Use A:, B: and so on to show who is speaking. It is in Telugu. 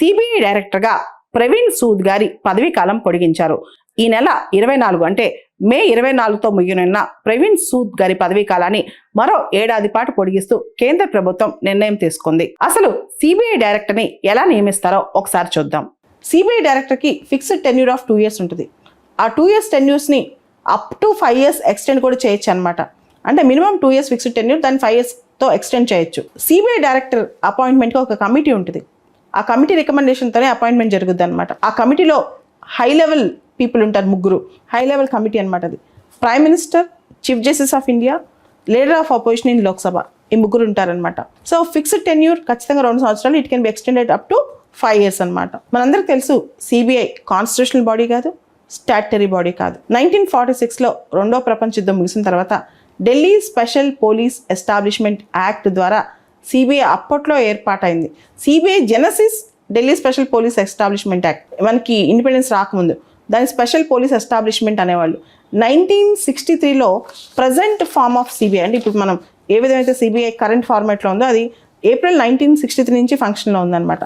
A: సిబిఐ డైరెక్టర్గా ప్రవీణ్ సూద్ గారి పదవీ కాలం పొడిగించారు. ఈ నెల 24 అంటే మే 24తో ముగియనున్న ప్రవీణ్ సూద్ గారి పదవీ కాలాన్ని మరో ఏడాది పాటు పొడిగిస్తూ కేంద్ర ప్రభుత్వం నిర్ణయం తీసుకుంది. అసలు సిబిఐ డైరెక్టర్ ని ఎలా నియమిస్తారో ఒకసారి చూద్దాం. సిబిఐ డైరెక్టర్ కి ఫిక్స్డ్ టెన్యూర్ ఆఫ్ 2 years ఉంటుంది. ఆ 2 years టెన్యూర్స్ ని అప్ టు 5 years ఎక్స్టెండ్ కూడా చేయొచ్చు అనమాట. అంటే మినిమం 2 years ఫిక్స్డ్ టెన్యూర్, దాన్ని 5 years తో ఎక్స్టెండ్ చేయొచ్చు. సిబిఐ డైరెక్టర్ అపాయింట్మెంట్కి ఒక కమిటీ ఉంటుంది. ఆ కమిటీ రికమెండేషన్తోనే అపాయింట్మెంట్ జరుగుద్ది అనమాట. ఆ కమిటీలో హై లెవెల్ పీపుల్ ఉంటారు, 3 హై లెవెల్ కమిటీ అనమాట. అది prime minister, chief justice of India, leader of opposition in Lok Sabha, ఈ 3 ఉంటారనమాట. సో ఫిక్స్డ్ టెన్యూర్ ఖచ్చితంగా 2 సంవత్సరాలు, it can be extended up to 5 years అనమాట. మనందరికి తెలుసు సిబిఐ కాన్స్టిట్యూషనల్ బాడీ కాదు, స్టాట్యుటరీ బాడీ కాదు. 1946లో 2వ ప్రపంచ యుద్ధం ముగిసిన తర్వాత Delhi special police establishment act ద్వారా సిబిఐ అప్పట్లో ఏర్పాటైంది. CBI genesis Delhi special police establishment act. మనకి ఇండిపెండెన్స్ రాకముందు దాని స్పెషల్ పోలీస్ ఎస్టాబ్లిష్మెంట్ అనేవాళ్ళు. 1963లో ప్రజెంట్ ఫార్మ్ ఆఫ్ సిబిఐ, అంటే ఇప్పుడు మనం ఏ విధమైతే సిబిఐ కరెంట్ ఫార్మాట్లో ఉందో అది ఏప్రిల్ 1963 నుంచి ఫంక్షన్లో ఉందన్నమాట.